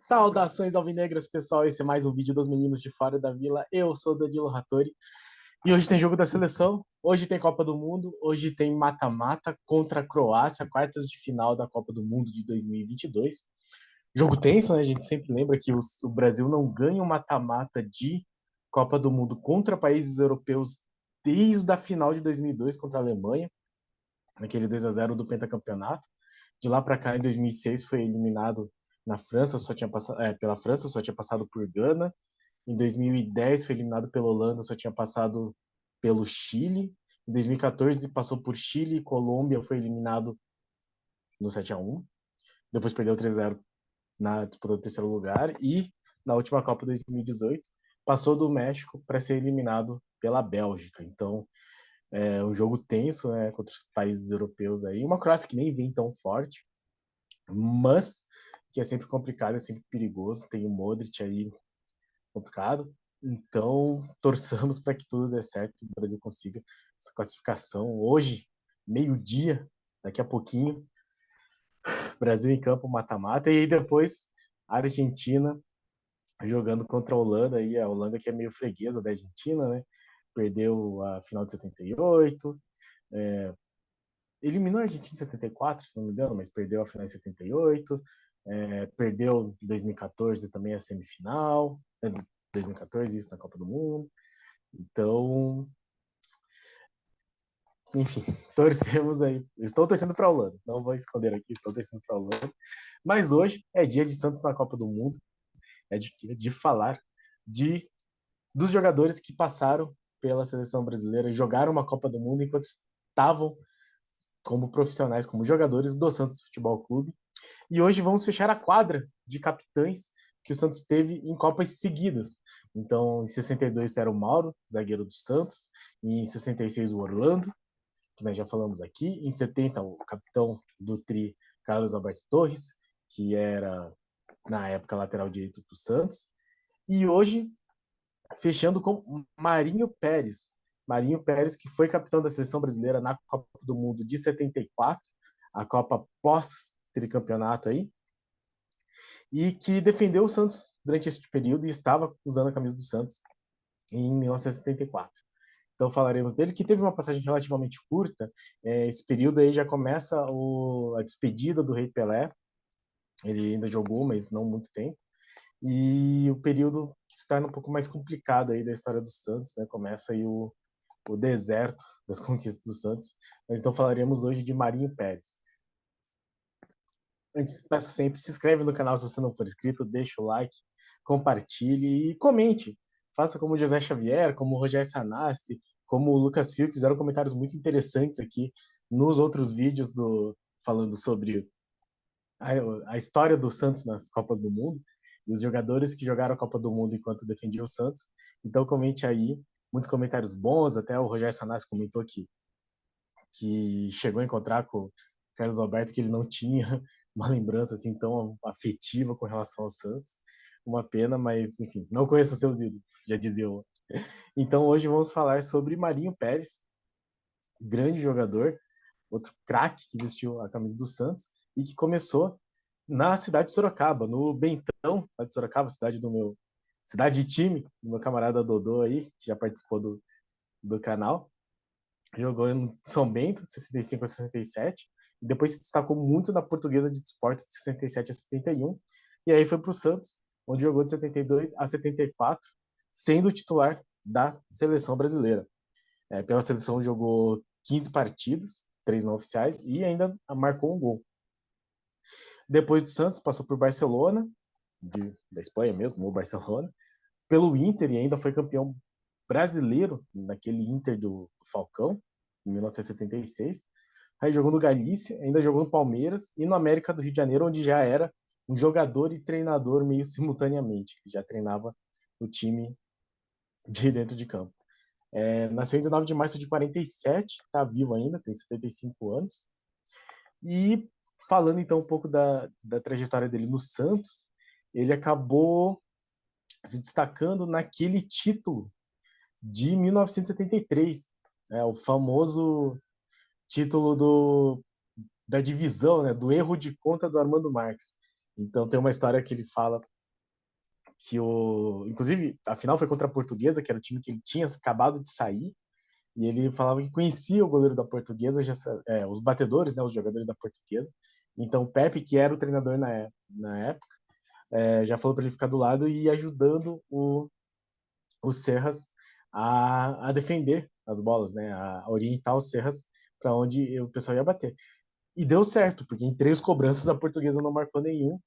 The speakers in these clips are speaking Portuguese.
Saudações alvinegras, pessoal. Esse é mais um vídeo dos meninos de fora da vila. Eu sou o Danilo Rattori e hoje tem jogo da seleção, hoje tem Copa do Mundo, hoje tem mata-mata contra a Croácia, quartas de final da Copa do Mundo de 2022. Jogo tenso, né? A gente sempre lembra que o Brasil não ganha um mata-mata de Copa do Mundo contra países europeus desde a final de 2002 contra a Alemanha, naquele 2-0 do pentacampeonato. De lá para cá, em 2006, foi eliminado na França, pela França, só tinha passado por Gana. Em 2010 foi eliminado pela Holanda, só tinha passado pelo Chile. Em 2014 passou por Chile e Colômbia, foi eliminado no 7-1. Depois perdeu 3-0 na disputa do terceiro lugar. E na última Copa 2018 passou do México para ser eliminado pela Bélgica. Então é um jogo tenso, né, contra os países europeus aí. Uma Croácia que nem vem tão forte, mas que é sempre complicado, é sempre perigoso. Tem o Modric aí complicado. Então, torçamos para que tudo dê certo, que o Brasil consiga essa classificação. Hoje, meio-dia, daqui a pouquinho, Brasil em campo, mata-mata, e aí depois a Argentina jogando contra a Holanda, aí a Holanda que é meio freguesa da Argentina, né? Perdeu a final de 78, eliminou a Argentina em 74, se não me engano, mas perdeu a final em 78, perdeu em 2014 também a semifinal, 2014, isso na Copa do Mundo. Então, enfim, torcemos aí. Eu estou torcendo para a Holanda, não vou esconder aqui, estou torcendo para a Holanda. Mas hoje é dia de Santos na Copa do Mundo, é de falar dos jogadores que passaram pela seleção brasileira e jogaram uma Copa do Mundo enquanto estavam como profissionais, como jogadores do Santos Futebol Clube. E hoje vamos fechar a quadra de capitães que o Santos teve em Copas seguidas. Então, em 62 era o Mauro, zagueiro do Santos, e em 66 o Orlando, que nós já falamos aqui, em 70 o capitão do Tri, Carlos Alberto Torres, que era, na época, lateral direito do Santos, e hoje, fechando com Marinho Pérez. Marinho Pérez, que foi capitão da seleção brasileira na Copa do Mundo de 74, a Copa pós-tricampeonato aí, e que defendeu o Santos durante esse período e estava usando a camisa do Santos em 1974. Então falaremos dele, que teve uma passagem relativamente curta. Esse período aí já começa a despedida do Rei Pelé. Ele ainda jogou, mas não muito tempo. E o período que se torna um pouco mais complicado aí da história do Santos, né? Começa aí o deserto das conquistas do Santos. Mas então falaremos hoje de Marinho Pérez. Antes, peço sempre, se inscreve no canal se você não for inscrito, deixa o like, compartilhe e comente. Faça como o José Xavier, como o Rogério Sanassi, como o Lucas Fio, que fizeram comentários muito interessantes aqui nos outros vídeos falando sobre a história do Santos nas Copas do Mundo e os jogadores que jogaram a Copa do Mundo enquanto defendiam o Santos. Então comente aí, muitos comentários bons, até o Rogério Sanassi comentou que chegou a encontrar com o Carlos Alberto, que ele não tinha uma lembrança assim tão afetiva com relação ao Santos. Uma pena, mas enfim, não conheço seus ídolos, já dizia eu. Então hoje vamos falar sobre Marinho Pérez, grande jogador, outro craque que vestiu a camisa do Santos e que começou na cidade de Sorocaba, no Bentão, lá de Sorocaba, cidade de time, do meu camarada Dodô aí, que já participou do canal. Jogou em São Bento, de 65 a 67, e depois se destacou muito na Portuguesa de Desportos, de 67 a 71, e aí foi para o Santos, onde jogou de 72 a 74, sendo titular da seleção brasileira. Pela seleção jogou 15 partidas, 3 não oficiais, e ainda marcou um gol. Depois do Santos, passou por Barcelona, da Espanha mesmo, o Barcelona, pelo Inter, e ainda foi campeão brasileiro naquele Inter do Falcão, em 1976. Aí jogou no Galícia, ainda jogou no Palmeiras e no América do Rio de Janeiro, onde já era um jogador e treinador meio simultaneamente. Já treinava o time de dentro de campo. Nasceu em 19 de março de 47, está vivo ainda, tem 75 anos. E falando então um pouco da trajetória dele no Santos, ele acabou se destacando naquele título de 1973, o famoso título da divisão, né, do erro de conta do Armando Marques. Então tem uma história que ele fala inclusive, a final foi contra a Portuguesa, que era o time que ele tinha acabado de sair, e ele falava que conhecia o goleiro da Portuguesa, os batedores, né, os jogadores da Portuguesa. Então, o Pepe, que era o treinador na época, já falou para ele ficar do lado e ir ajudando o Serras a defender as bolas, né, a orientar o Serras para onde o pessoal ia bater. E deu certo, porque em 3 cobranças a Portuguesa não marcou nenhum.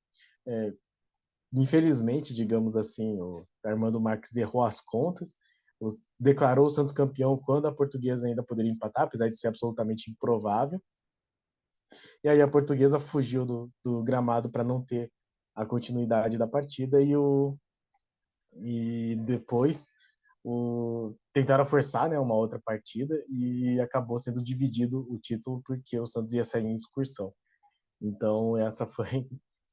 Infelizmente, digamos assim, o Armando Marques errou as contas, declarou o Santos campeão quando a Portuguesa ainda poderia empatar, apesar de ser absolutamente improvável. E aí a Portuguesa fugiu do gramado para não ter a continuidade da partida e depois tentaram forçar, né, uma outra partida e acabou sendo dividido o título porque o Santos ia sair em excursão. Então essa foi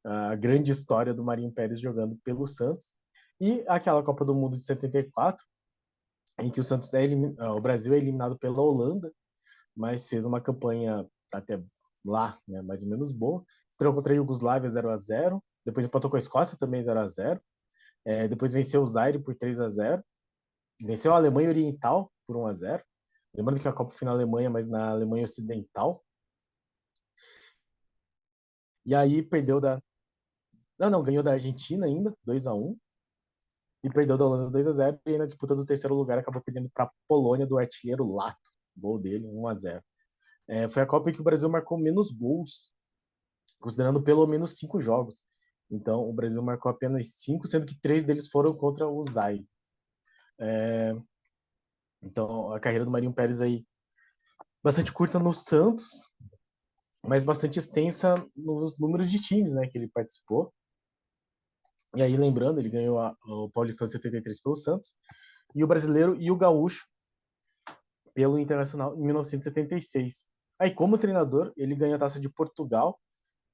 a grande história do Marinho Pérez jogando pelo Santos. E aquela Copa do Mundo de 74, em que o Brasil é eliminado pela Holanda, mas fez uma campanha até lá, né, mais ou menos boa. Estreou contra a Iugoslávia 0-0, depois empatou com a Escócia também 0-0, depois venceu o Zaire por 3-0, venceu a Alemanha Oriental por 1-0, lembrando que a Copa foi na Alemanha, mas na Alemanha Ocidental. E aí perdeu Não, ganhou da Argentina ainda, 2-1, e perdeu da Holanda 2-0, e na disputa do terceiro lugar acabou perdendo para a Polônia do artilheiro Lato, gol dele, 1-0. Foi a Copa em que o Brasil marcou menos gols, considerando pelo menos 5 jogos. Então, o Brasil marcou apenas 5, sendo que 3 deles foram contra o Zaire. Então, a carreira do Marinho Pérez aí, bastante curta no Santos, mas bastante extensa nos números de times, né, que ele participou. E aí, lembrando, ele ganhou o Paulistão de 73 pelo Santos, e o Brasileiro e o Gaúcho pelo Internacional em 1976. Aí, como treinador, ele ganhou a Taça de Portugal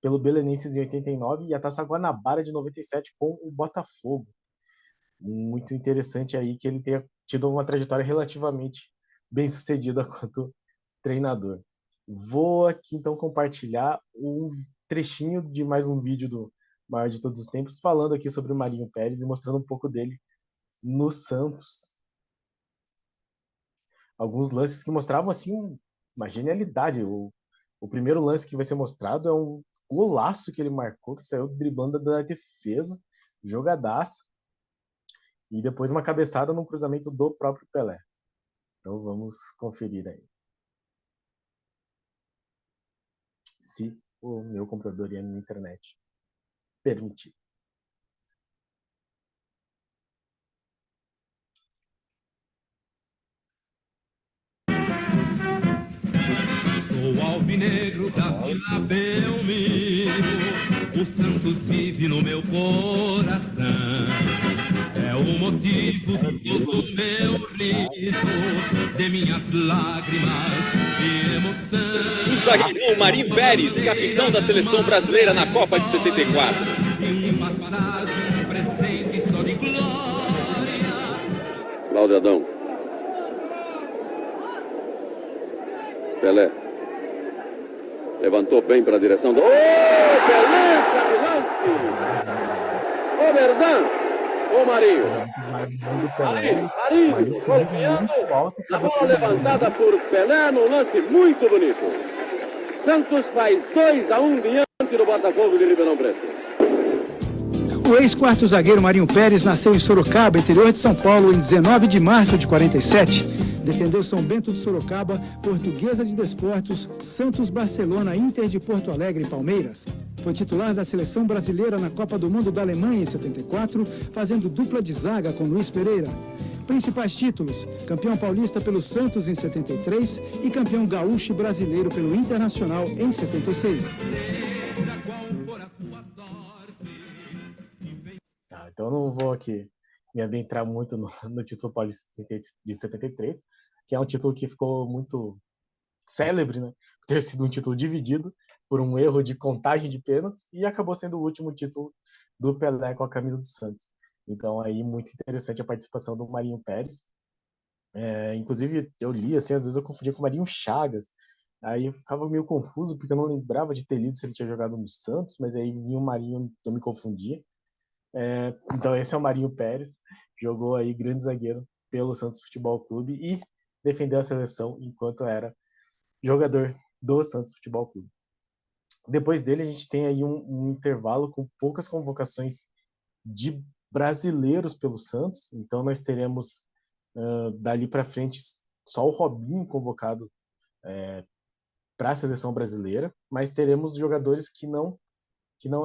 pelo Belenenses em 89 e a Taça Guanabara de 97 com o Botafogo. Muito interessante aí que ele tenha tido uma trajetória relativamente bem sucedida quanto treinador. Vou aqui então compartilhar um trechinho de mais um vídeo do maior de todos os tempos, falando aqui sobre o Marinho Pérez e mostrando um pouco dele no Santos. Alguns lances que mostravam assim uma genialidade. O primeiro lance que vai ser mostrado é um golaço que ele marcou, que saiu driblando da defesa, jogadaça, e depois uma cabeçada num cruzamento do próprio Pelé. Então vamos conferir aí. Se o meu computador e a minha internet permitir. Sou alvinegro da Vila Belmiro, o Santos vive no meu coração. É o motivo de todo o meu riso, de minhas lágrimas de emoção. O zagueirão Marinho Pérez, capitão da seleção brasileira na Copa de 74. Um passado, um presente só de glória. Cláudio Adão. Pelé. Levantou bem para a direção do... Beleza de lance! Ô, Verdão! Ô, Marinho! Maravilhoso do Pelé. Marinho, golpeando. A bola levantada por Pelé num lance muito bonito. Santos faz 2-1 diante do Botafogo de Ribeirão Preto. O ex-quarto zagueiro Marinho Pérez nasceu em Sorocaba, interior de São Paulo, em 19 de março de 47. Defendeu São Bento de Sorocaba, Portuguesa de Desportos, Santos, Barcelona, Inter de Porto Alegre e Palmeiras. Foi titular da seleção brasileira na Copa do Mundo da Alemanha em 74, fazendo dupla de zaga com Luiz Pereira. Principais títulos: campeão paulista pelo Santos em 73 e campeão gaúcho e brasileiro pelo Internacional em 76. Então eu não vou aqui me adentrar muito no título paulista de 73, que é um título que ficou muito célebre, né? Por ter sido um título dividido por um erro de contagem de pênaltis e acabou sendo o último título do Pelé com a camisa do Santos. Então aí muito interessante a participação do Marinho Pérez. Inclusive eu li, assim, às vezes eu confundia com o Marinho Chagas. Aí eu ficava meio confuso porque eu não lembrava de ter lido se ele tinha jogado no Santos, mas aí vinha o Marinho, eu me confundia. Então esse é o Marinho Pérez, jogou aí grande zagueiro pelo Santos Futebol Clube e defendeu a seleção enquanto era jogador do Santos Futebol Clube. Depois dele a gente tem aí um intervalo com poucas convocações de brasileiros pelo Santos, então nós teremos dali para frente só o Robinho convocado para a seleção brasileira, mas teremos jogadores que não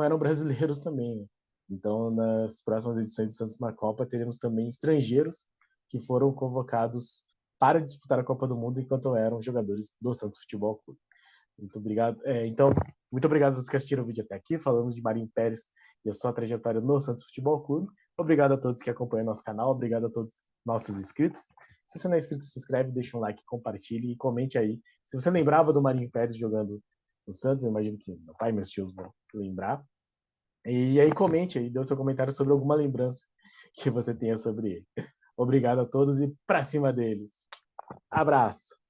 eram brasileiros também, né? Então, nas próximas edições do Santos na Copa, teremos também estrangeiros que foram convocados para disputar a Copa do Mundo enquanto eram jogadores do Santos Futebol Clube. Muito obrigado. Então, muito obrigado a todos que assistiram o vídeo até aqui. Falamos de Marinho Pérez e a sua trajetória no Santos Futebol Clube. Obrigado a todos que acompanham nosso canal. Obrigado a todos nossos inscritos. Se você não é inscrito, se inscreve, deixa um like, compartilhe e comente aí. Se você lembrava do Marinho Pérez jogando no Santos, eu imagino que meu pai e meus tios vão lembrar. E aí comente aí, dê o seu comentário sobre alguma lembrança que você tenha sobre ele. Obrigado a todos e pra cima deles. Abraço!